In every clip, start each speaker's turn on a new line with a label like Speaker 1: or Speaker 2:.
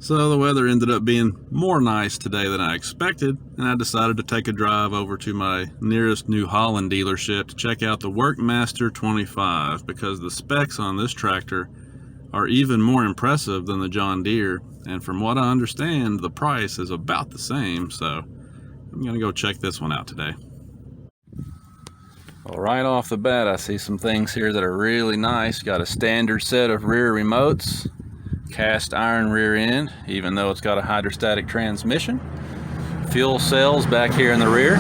Speaker 1: So the weather ended up being more nice today than I expected, and I decided to take a drive over to my nearest New Holland dealership to check out the Workmaster 25 because the specs on this tractor are even more impressive than the John Deere, and from what I understand, the price is about the same, so I'm gonna go check this one out today. Well, right off the bat, I see some things here that are really nice. Got a standard set of rear remotes, cast iron rear end, even though it's got a hydrostatic transmission. Fuel cells back here in the rear.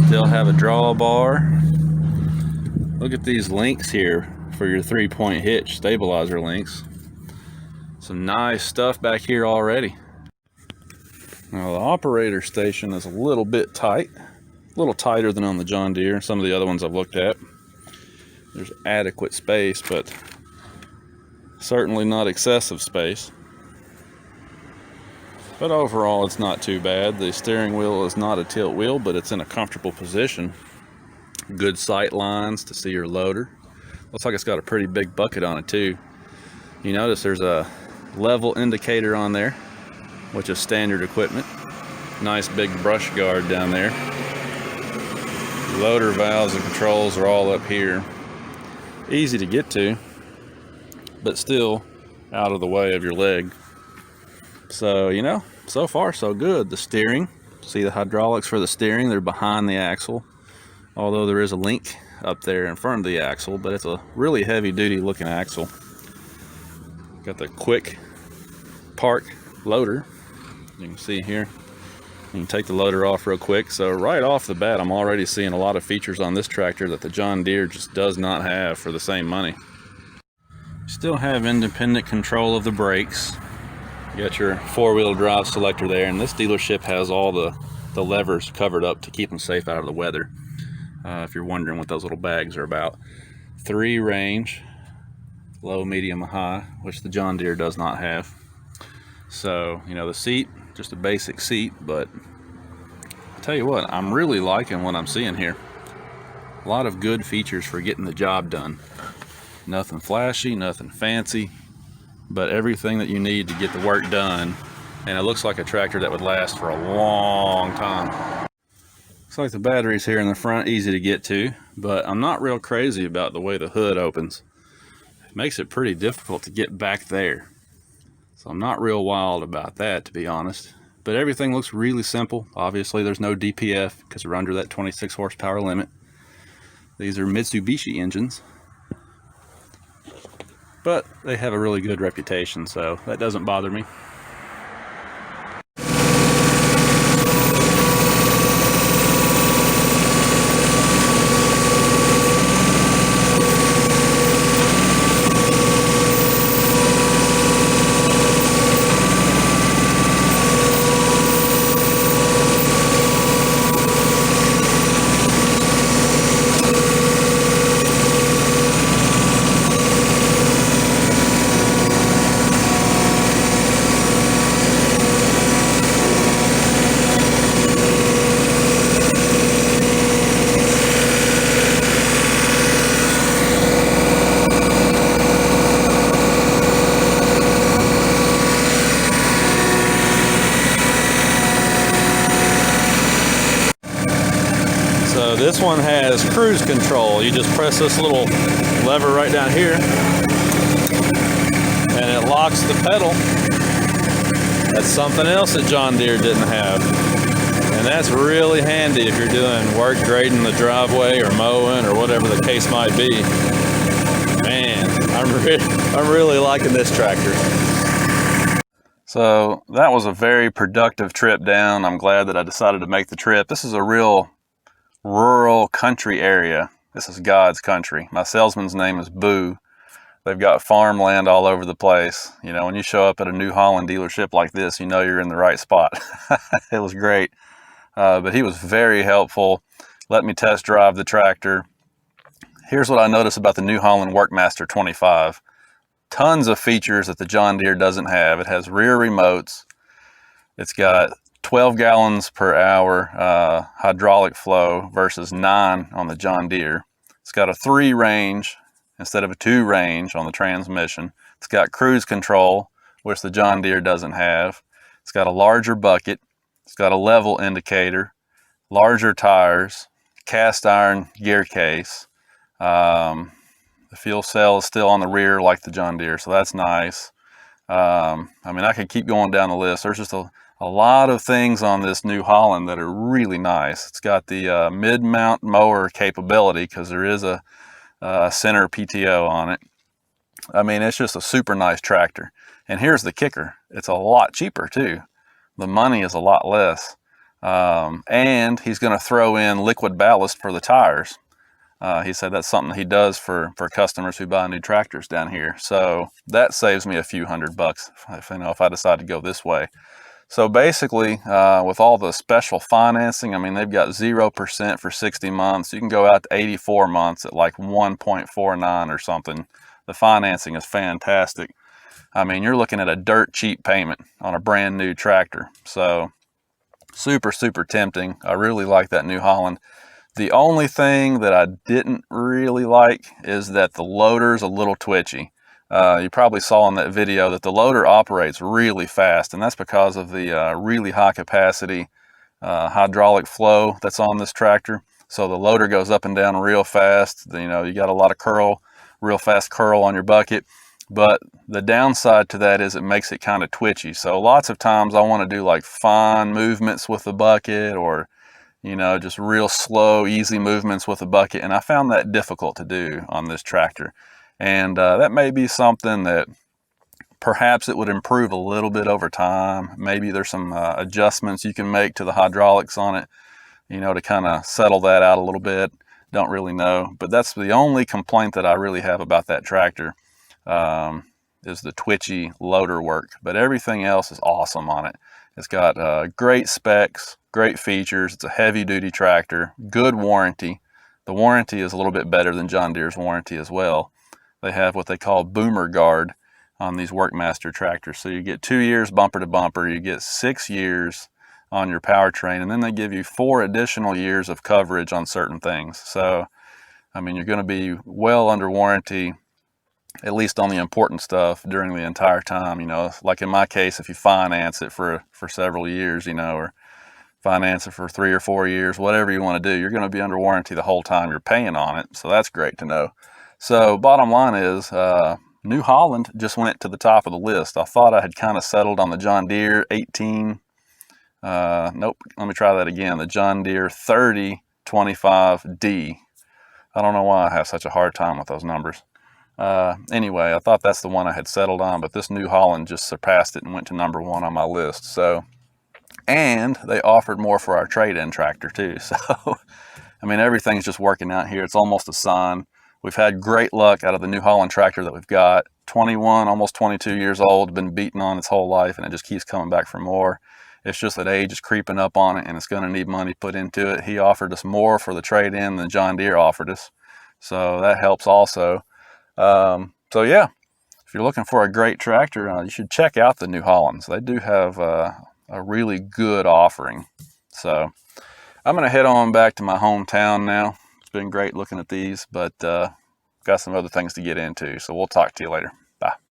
Speaker 1: Still have a drawbar. Look at these links here for your 3-point hitch stabilizer links. Some nice stuff back here already. Now the operator station is a little bit tight, a little tighter than on the John Deere. Some of the other ones I've looked at. There's adequate space, but certainly not excessive space. But overall, it's not too bad. The steering wheel is not a tilt wheel, but it's in a comfortable position. Good sight lines to see your loader. Looks like it's got a pretty big bucket on it too. You notice there's a level indicator on there, which is standard equipment. Nice big brush guard down there. Loader valves and controls are all up here. Easy to get to, but still out of the way of your leg. So, you know, so far so good. The steering, see the hydraulics for the steering, they're behind the axle. Although there is a link up there in front of the axle, but it's a really heavy duty looking axle. Got the quick park loader. You can see here. You can take the loader off real quick. So right off the bat, I'm already seeing a lot of features on this tractor that the John Deere just does not have for the same money. Still have independent control of the brakes. You got your 4-wheel drive selector there, and this dealership has all the levers covered up to keep them safe out of the weather. If you're wondering what those little bags are about. 3 range, low, medium, high, which the John Deere does not have. So, you know, the seat, just a basic seat, but I tell you what, I'm really liking what I'm seeing here. A lot of good features for getting the job done. Nothing flashy, nothing fancy, but everything that you need to get the work done. And it looks like a tractor that would last for a long time. Looks like the batteries here in the front, easy to get to, but I'm not real crazy about the way the hood opens. It makes it pretty difficult to get back there. So I'm not real wild about that, to be honest. But everything looks really simple. Obviously there's no DPF because we're under that 26 horsepower limit. These are Mitsubishi engines, but they have a really good reputation, so that doesn't bother me. This one has cruise control. You just press this little lever right down here and it locks the pedal. That's something else that John Deere didn't have. And that's really handy if you're doing work grading the driveway or mowing or whatever the case might be. Man, I'm really liking this tractor. So that was a very productive trip down. I'm glad that I decided to make the trip. This is a real rural country area. This is God's country. My salesman's name is Boo. They've got farmland all over the place. You know, when you show up at a New Holland dealership like this, you know you're in the right spot. It was great. But he was very helpful. Let me test drive the tractor. Here's what I noticed about the New Holland Workmaster 25. Tons of features that the John Deere doesn't have. It has rear remotes. It's got 12 gallons per hour hydraulic flow versus 9 on the John Deere. It's got a 3 range instead of a 2 range on the transmission. It's got cruise control, which the John Deere doesn't have. It's got a larger bucket. It's got a level indicator, larger tires, cast iron gear case. The fuel cell is still on the rear like the John Deere, so that's nice. I mean, I could keep going down the list. There's just a lot of things on this New Holland that are really nice. It's got the mid-mount mower capability because there is a center PTO on it. I mean, it's just a super nice tractor. And here's the kicker. It's a lot cheaper too. The money is a lot less. And he's going to throw in liquid ballast for the tires. He said that's something he does for customers who buy new tractors down here. So that saves me a few $100 if I decide to go this way. So basically, with all the special financing, I mean, they've got 0% for 60 months. You can go out to 84 months at like 1.49 or something. The financing is fantastic. I mean, you're looking at a dirt cheap payment on a brand new tractor. So super, super tempting. I really like that New Holland. The only thing that I didn't really like is that the loader's a little twitchy. You probably saw in that video that the loader operates really fast, and that's because of the really high capacity hydraulic flow that's on this tractor. So the loader goes up and down real fast. You know, you got a lot of curl, real fast curl on your bucket. But the downside to that is it makes it kind of twitchy. So lots of times I want to do like fine movements with the bucket, or you know, just real slow, easy movements with the bucket. And I found that difficult to do on this tractor. And that may be something that perhaps it would improve a little bit over time. Maybe there's some adjustments you can make to the hydraulics on it, you know, to kind of settle that out a little bit. Don't really know. But that's the only complaint that I really have about that tractor, is the twitchy loader work. But everything else is awesome on it. It's got great specs, great features. It's a heavy-duty tractor, good warranty. The warranty is a little bit better than John Deere's warranty as well. They have what they call boomer guard on these Workmaster tractors. So you get 2 years bumper to bumper, you get 6 years on your powertrain, and then they give you 4 additional years of coverage on certain things. So, I mean, you're going to be well under warranty, at least on the important stuff, during the entire time. You know, like in my case, if you finance it for several years, you know, or finance it for 3 or 4 years, whatever you want to do, you're going to be under warranty the whole time you're paying on it. So that's great to know. So bottom line is, New Holland just went to the top of the list. I thought I had kind of settled on the John Deere 18. Nope, let me try that again. The John Deere 3025D. I don't know why I have such a hard time with those numbers. Anyway, I thought that's the one I had settled on, but this New Holland just surpassed it and went to number 1 on my list. So, and they offered more for our trade-in tractor too. So, I mean, everything's just working out here. It's almost a sign. We've had great luck out of the New Holland tractor that we've got. 21, almost 22 years old, been beaten on its whole life, and it just keeps coming back for more. It's just that age is creeping up on it, and it's going to need money put into it. He offered us more for the trade-in than John Deere offered us, so that helps also. So yeah, if you're looking for a great tractor, you should check out the New Hollands. They do have a really good offering. So I'm going to head on back to my hometown now. It's been great looking at these, but got some other things to get into. So we'll talk to you later. Bye.